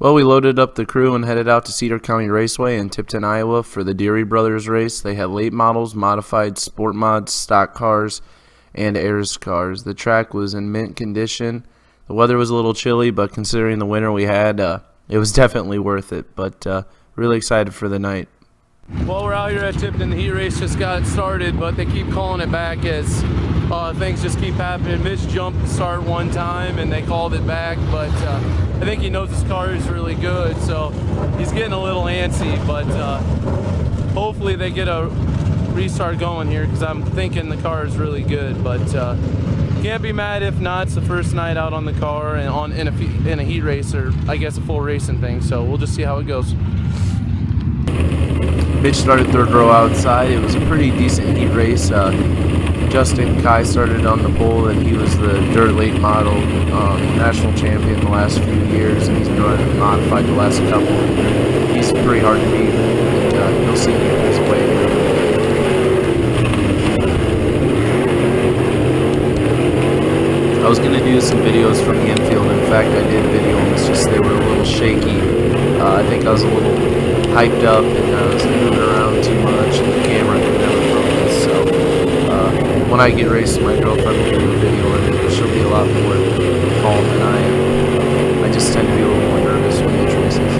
Well, we loaded up the crew and headed out to Cedar County Raceway in Tipton, Iowa for the Deary Brothers race. They had late models, modified sport mods, stock cars, and airs cars. The track was in mint condition. The weather was a little chilly, but considering the winter we had, it was definitely worth it. But really excited for the night. Well, we're out here at Tipton. The heat race just got started, but they keep calling it back as things just keep happening. Mitch jumped the start one time and they called it back, but I think he knows his car is really good, so he's getting a little antsy, but hopefully they get a restart going here because I'm thinking the car is really good, but can't be mad if not. It's the first night out on the car and in a heat race, or I guess a full racing thing, so we'll just see how it goes. Mitch started third row outside. It was a pretty decent heat race. Justin Kai started on the pole, and he was the dirt late model national champion the last few years, and he's been running modified the last couple. He's pretty hard to beat, and you'll see his way. I was going to do some videos from the infield. In fact, I did video them. It's just they were a little shaky. I think I was a little hyped up and I was moving around too much, and the camera could never focus. So when I get racing, my girlfriend will do a video of it. She'll be a lot more calm than I am. I just tend to be a little more nervous when Mitch races.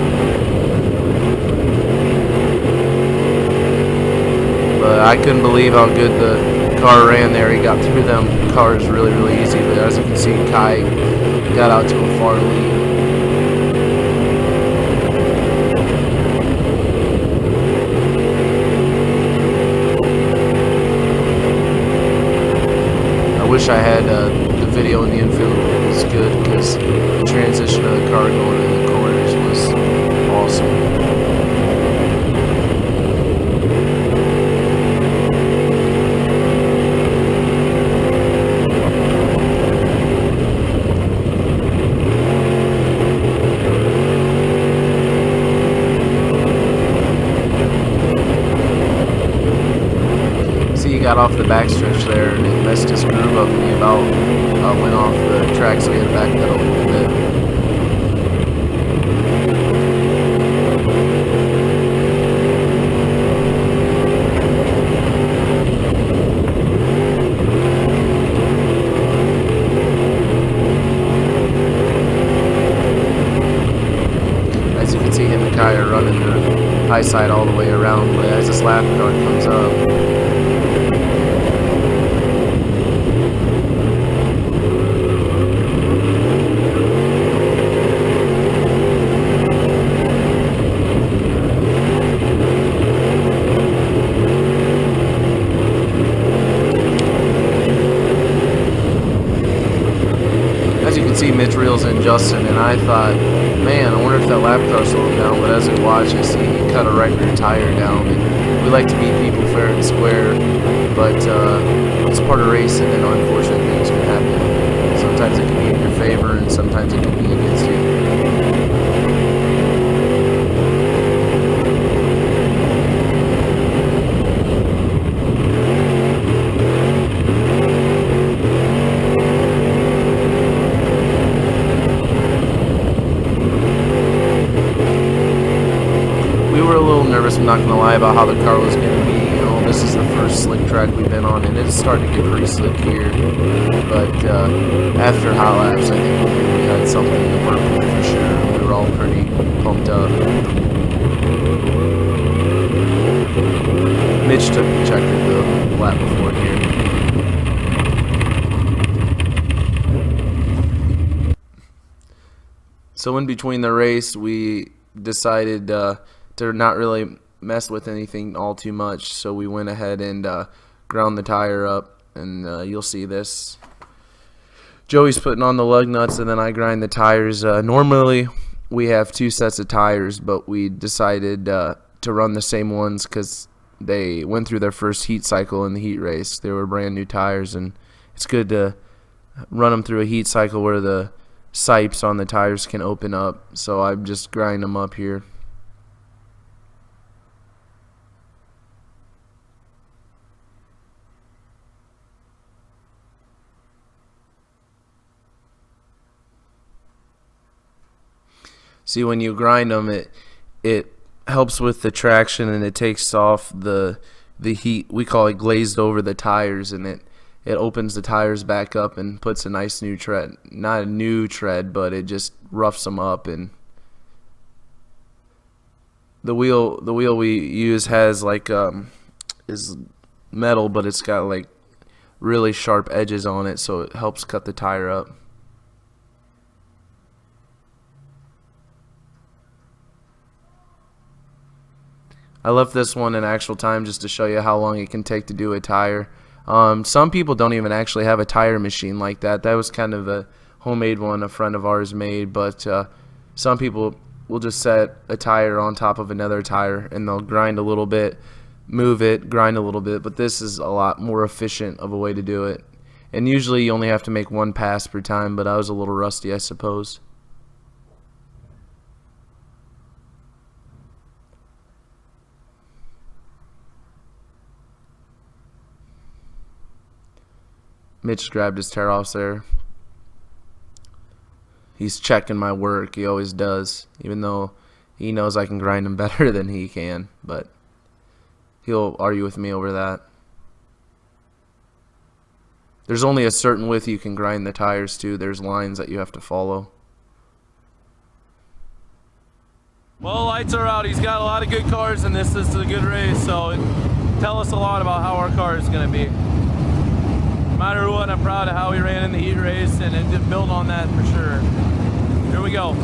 But I couldn't believe how good the car ran there. He got through them cars really, really easy. But as you can see, Kai got out to a far lead. I wish I had the video in the infield was good because the transition of the car going in the corners was awesome. He got off the backstretch there and it messed his groove up, and he about went off the track, so he had to backpedal a little bit. As you can see, him and Kai are running the high side all the way around, but as this lap car comes up, as you can see, Mitch reels in Justin, and I thought, man, I wonder if that lap car slowed him down, but as I watched, I see he cut a record tire down, and we like to beat people fair and square, but it's part of racing, and unfortunate things can happen. Sometimes it can be in your favor, and sometimes it can be against you. We were a little nervous, I'm not going to lie, about how the car was going to be. You know, this is the first slick track we've been on, and it's starting to get pretty slick here. But after hot laps, I think we had something to work with for sure. We were all pretty pumped up. Mitch took the checker the lap before here. So in between the race, we decided to not really mess with anything all too much, so we went ahead and ground the tire up, and you'll see this. Joey's putting on the lug nuts, and then I grind the tires. Normally we have two sets of tires, but we decided to run the same ones because they went through their first heat cycle in the heat race. They were brand new tires, and it's good to run them through a heat cycle where the sipes on the tires can open up. So I'm just grinding them up here. See, when you grind them, it helps with the traction, and it takes off the heat. We call it glazed over the tires, and it opens the tires back up and puts a nice new tread. Not a new tread, but it just roughs them up. And the wheel we use has like is metal, but it's got like really sharp edges on it, so it helps cut the tire up. I left this one in actual time just to show you how long it can take to do a tire. Some people don't even actually have a tire machine like that. That was kind of a homemade one a friend of ours made, but some people will just set a tire on top of another tire, and they'll grind a little bit, move it, grind a little bit, but this is a lot more efficient of a way to do it. And usually you only have to make one pass per time, but I was a little rusty, I suppose. Mitch grabbed his tear-offs there. He's checking my work. He always does, even though he knows I can grind them better than he can, but he'll argue with me over that. There's only a certain width you can grind the tires to. There's lines that you have to follow. Well, lights are out. He's got a lot of good cars, and this is a good race, so tell us a lot about how our car is going to be. No matter what, I'm proud of how we ran in the heat race, and it did build on that for sure. Here we go.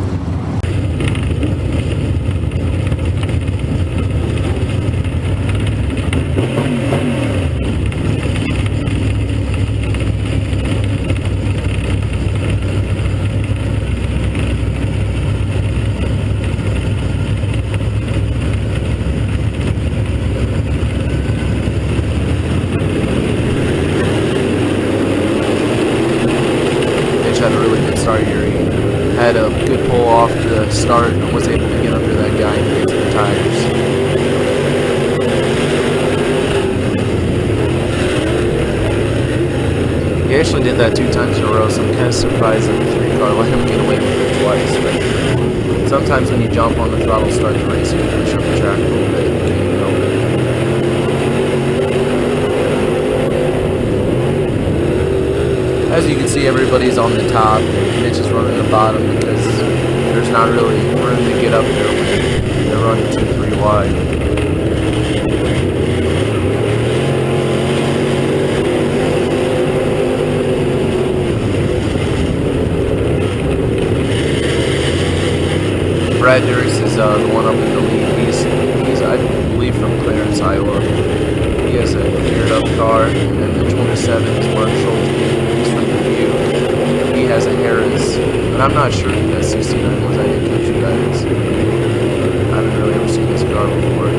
Had a really good start here. He had a good pull off the start and was able to get under that guy and get to the tires. He actually did that 2 times in a row, so I'm kind of surprised that the 3-car let him get away with it twice. But sometimes when you jump on the throttle start the race, you can push up the track a little bit. You can't help it. As you can see, everybody's on the top. Mitch is running the bottom because there's not really room to get up there when they're running 2-3 wide. Brad Durix is the one up in the lead. He's I believe from Clarence, Iowa. He has a geared up car, and then the 27 is Mark Schulte. He has a Harris, but I'm not sure who that 69 was. I didn't catch who that is. I haven't really ever seen this car before.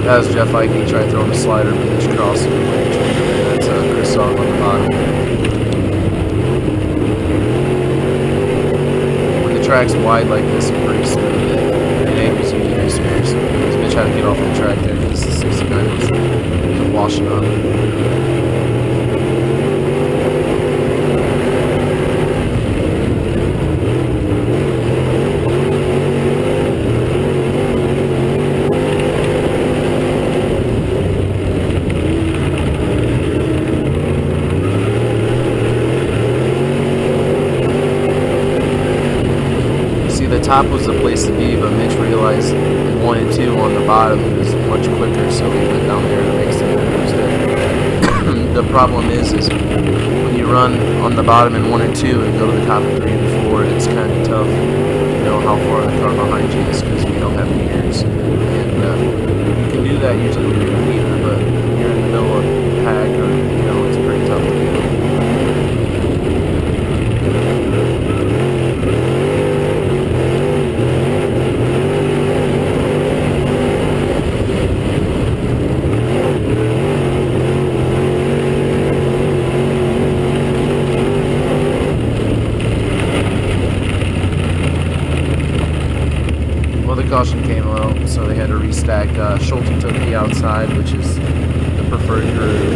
That was Jeff Ike. He tried throwing a slider, but Mitch crossed him. That's Chris Song on the bottom. When the track's wide like this and pretty smooth, it angles you to be smooth. So Mitch had to get off the track there because the 69 was washing up. The top was the place to be, but Mitch realized 1 and 2 on the bottom was much quicker, so he went down there to make some moves there. The problem is when you run on the bottom in 1 and 2 and go to the top of 3 and 4, it's kind of tough to know how far the car behind you is because we don't have meters. And you can do that usually with your meter, but when you're in the middle of a pack, or it's pretty tough to do. Caution came out, so they had to restack. Schulte took the outside, which is the preferred groove.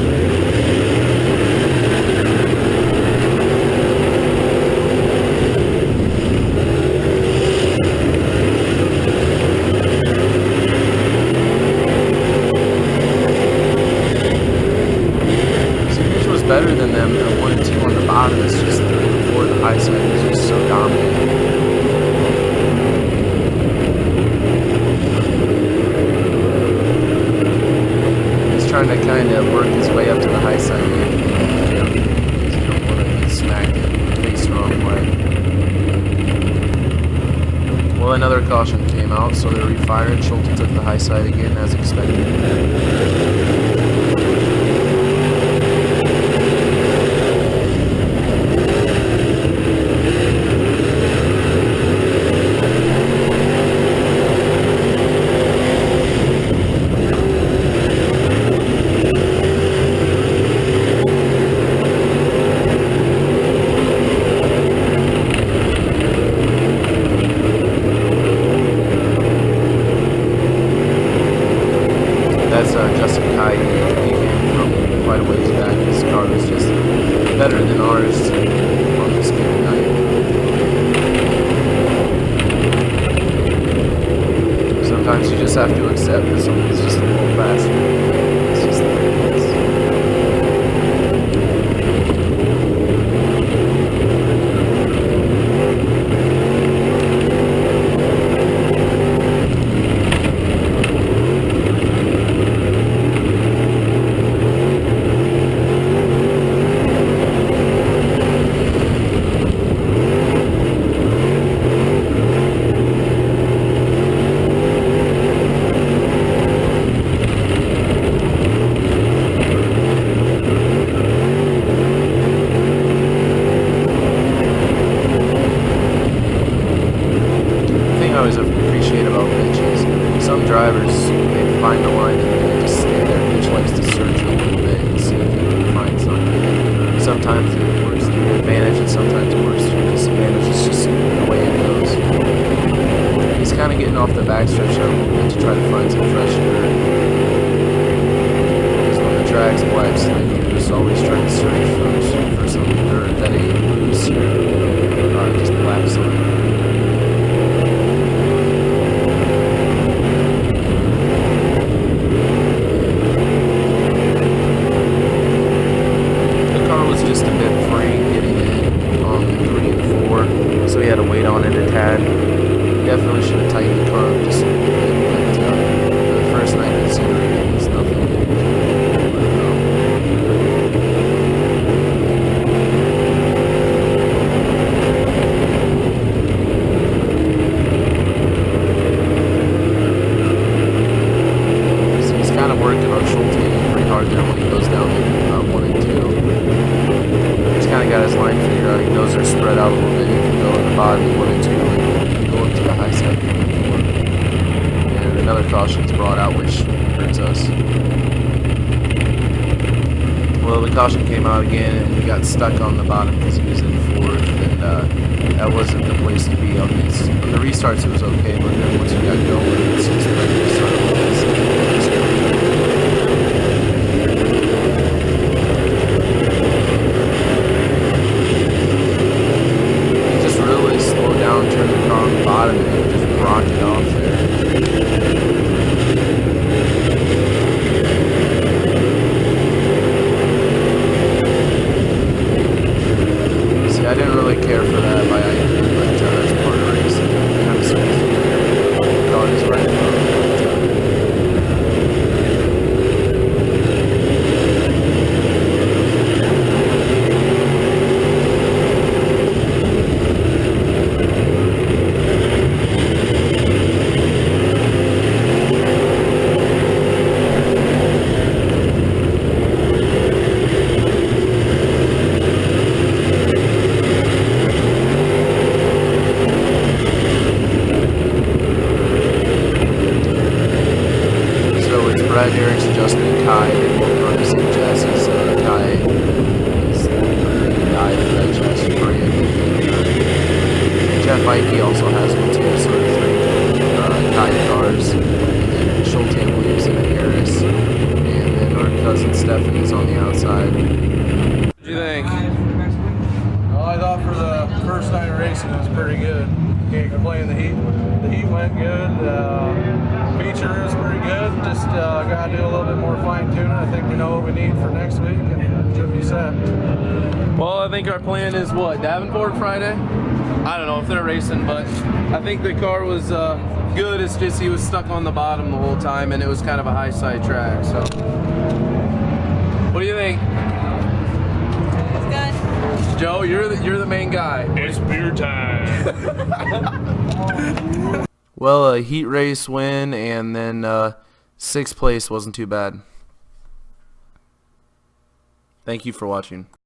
trying to kind of work his way up to the high side again. You don't want to get smacked and face the wrong way. Well, another caution came out, so they're refiring. Schulte took the high side again, as expected. Better than ours on this given night. Sometimes you just have to accept that something's just a little faster. It's just the way it is. I always appreciate about Mitch is some drivers, they find the line and they just stay there. Mitch likes to search a little bit and see if he can find something. Sometimes it works to your advantage and sometimes it works to your disadvantage. It's just the way it goes. He's kind of getting off the backstretch a little bit to try to find some fresh dirt. Because when the track's black slate, you're just always trying to search for some dirt that ain't loose or just black slate. Just a bit free getting in on 3 and 4, so he had to wait on it a tad. Definitely should have tightened the car up just a little bit, but for the first night considering it was nothing. So he's kind of working on Schulte pretty hard there when he goes down to 1 and 2. Kind of got his line figured out. He knows they're spread out a little bit. He can go in the bottom 1 and 2 and go into the high side 3 and 4. And another caution's brought out, which hurts us. Well, the caution came out again, and he got stuck on the bottom because he was in 4th, and that wasn't the place to be on these. On the restarts, it was okay, but then once you got going, it's just like restart. Turn the car on the bottom and just rock it off there. See, I didn't really care for that by idea, but that's part of racing. It kind of swings the car is right in front of me. Eric's Justin Kai, they both run the same chassis. Kai is the guy for that chassis brand. Jeff Ike also has one too, so there's 3 Kai cars. And then Schulte, Williamson, and Harris. And then our cousin Stefan is on the outside. What do you think? Well, I thought for the first night of racing it was pretty good. Can't complain. The heat went good. Feature is pretty good. Just got to do a little bit more fine tuning. I think we know what we need for next week, and it should be set. Well, I think our plan is what, Davenport Friday? I don't know if they're racing, but I think the car was good. It's just he was stuck on the bottom the whole time, and it was kind of a high side track. So What do you think? It's good. Joe, you're the main guy. It's beer time. Well, a heat race win, and then 6th place wasn't too bad. Thank you for watching.